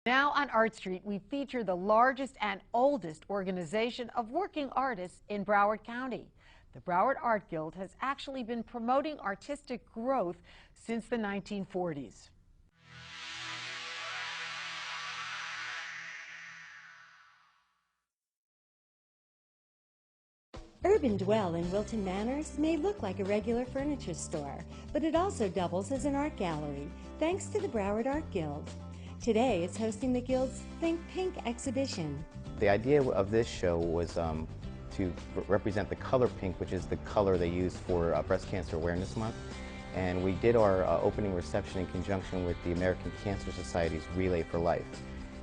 Now on Art Street, we feature the largest and oldest organization of working artists in Broward County. The Broward Art Guild has actually been promoting artistic growth since the 1940s. Urban Dwell in Wilton Manors may look like a regular furniture store, but it also doubles as an art gallery, thanks to the Broward Art Guild. Today, it's hosting the Guild's Think Pink exhibition. The idea of this show was to represent the color pink, which is the color they use for Breast Cancer Awareness Month. And we did our opening reception in conjunction with the American Cancer Society's Relay for Life.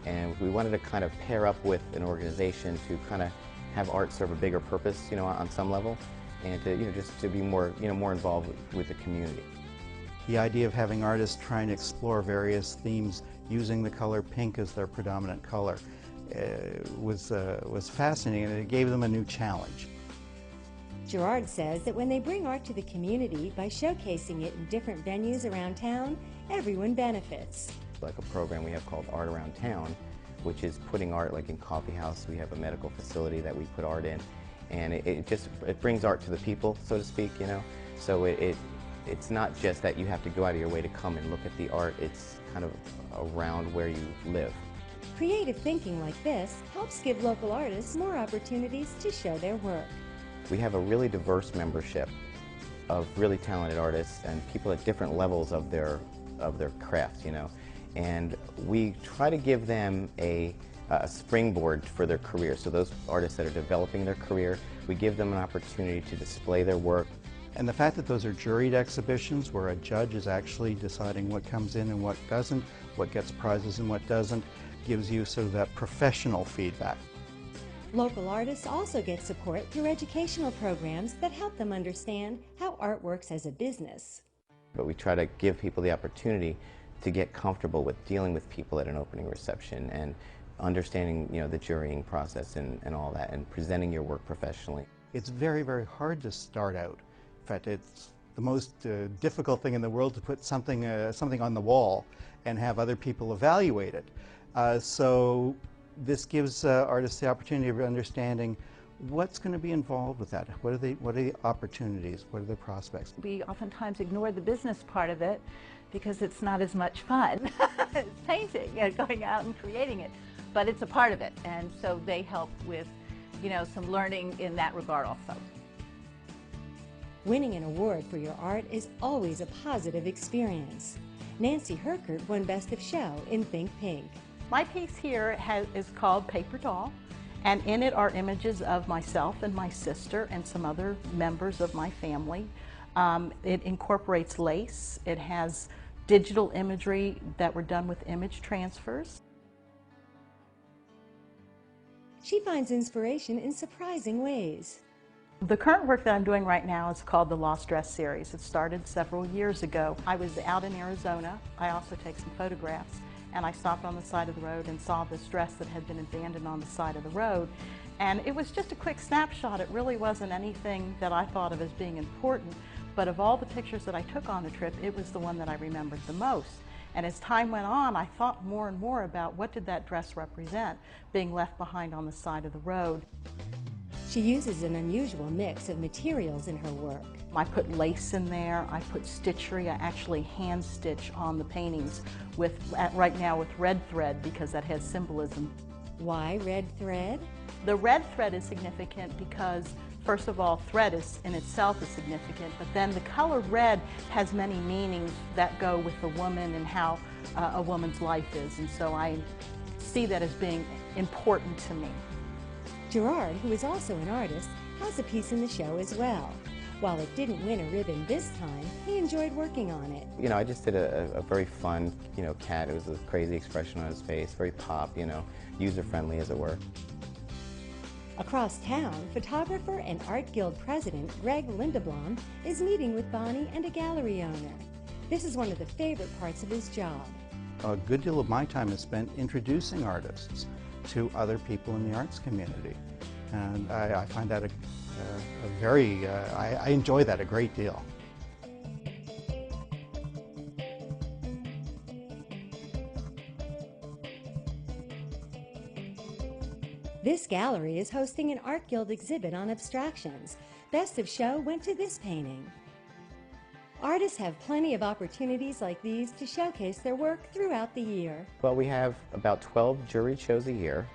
And we wanted to kind of pair up with an organization to kind of have art serve a bigger purpose, on some level, and to, just to be more, more involved with the community. The idea of having artists trying to explore various themes using the color pink as their predominant color was fascinating, and it gave them a new challenge. Gerard says that when they bring art to the community by showcasing it in different venues around town, everyone benefits. Like a program we have called Art Around Town, which is putting art like in coffee house. We have a medical facility that we put art in, and it brings art to the people, so to speak, So it's not just that you have to go out of your way to come and look at the art, it's kind of around where you live. Creative thinking like this helps give local artists more opportunities to show their work. We have a really diverse membership of really talented artists and people at different levels of their craft, and we try to give them a springboard for their career. So those artists that are developing their career, we give them an opportunity to display their work. And the fact that those are juried exhibitions where a judge is actually deciding what comes in and what doesn't, what gets prizes and what doesn't, gives you sort of that professional feedback. Local artists also get support through educational programs that help them understand how art works as a business. But we try to give people the opportunity to get comfortable with dealing with people at an opening reception and understanding, the jurying process and all that, and presenting your work professionally. It's very, very hard to start out. In fact, it's the most difficult thing in the world to put something on the wall and have other people evaluate it. So this gives artists the opportunity of understanding what's going to be involved with that. What are the opportunities? What are the prospects? We oftentimes ignore the business part of it because it's not as much fun as painting and going out and creating it, but it's a part of it, and so they help with, some learning in that regard also. Winning an award for your art is always a positive experience. Nancy Herkert won Best of Show in Think Pink. My piece here is called Paper Doll, and in it are images of myself and my sister and some other members of my family. It incorporates lace. It has digital imagery that were done with image transfers. She finds inspiration in surprising ways. The current work that I'm doing right now is called the Lost Dress series. It started several years ago. I was out in Arizona. I also take some photographs, and I stopped on the side of the road and saw this dress that had been abandoned on the side of the road. And it was just a quick snapshot. It really wasn't anything that I thought of as being important, but of all the pictures that I took on the trip, it was the one that I remembered the most. And as time went on, I thought more and more about what did that dress represent, being left behind on the side of the road. She uses an unusual mix of materials in her work. I put lace in there, I put stitchery, I actually hand stitch on the paintings right now with red thread because that has symbolism. Why red thread? The red thread is significant because, first of all, thread in itself is significant, but then the color red has many meanings that go with the woman and how a woman's life is, and so I see that as being important to me. Gerard, who is also an artist, has a piece in the show as well. While it didn't win a ribbon this time, he enjoyed working on it. I just did a very fun, cat. It was a crazy expression on his face, very pop, user-friendly as it were. Across town, photographer and Art Guild president Greg Lindeblom is meeting with Bonnie and a gallery owner. This is one of the favorite parts of his job. A good deal of my time is spent introducing artists to other people in the arts community, and I find that I enjoy that a great deal. This gallery is hosting an Art Guild exhibit on abstractions. Best of Show went to this painting. Artists have plenty of opportunities like these to showcase their work throughout the year. Well, we have about 12 jury shows a year.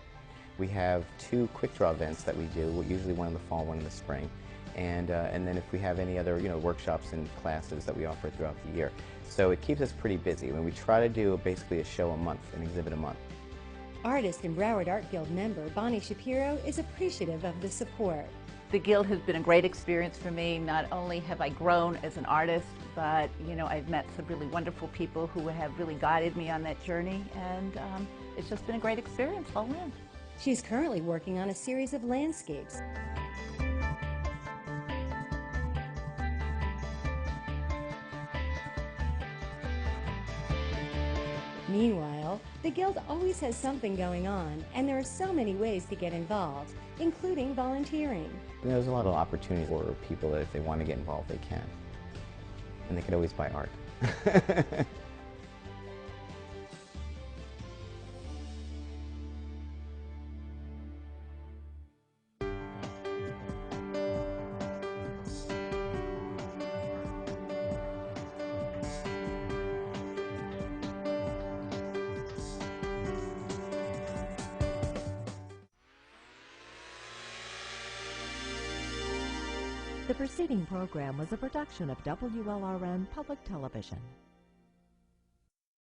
We have 2 quick draw events that we do, usually one in the fall, one in the spring. And then if we have any other workshops and classes that we offer throughout the year. So it keeps us pretty busy. We try to do basically a show a month, an exhibit a month. Artist and Broward Art Guild member Bonnie Shapiro is appreciative of the support. The Guild has been a great experience for me. Not only have I grown as an artist, but I've met some really wonderful people who have really guided me on that journey, and it's just been a great experience all in. She's currently working on a series of landscapes. Meanwhile, the Guild always has something going on, and there are so many ways to get involved, including volunteering. There's a lot of opportunities for people that if they want to get involved, they can. And they can always buy art. The preceding program was a production of WLRN Public Television.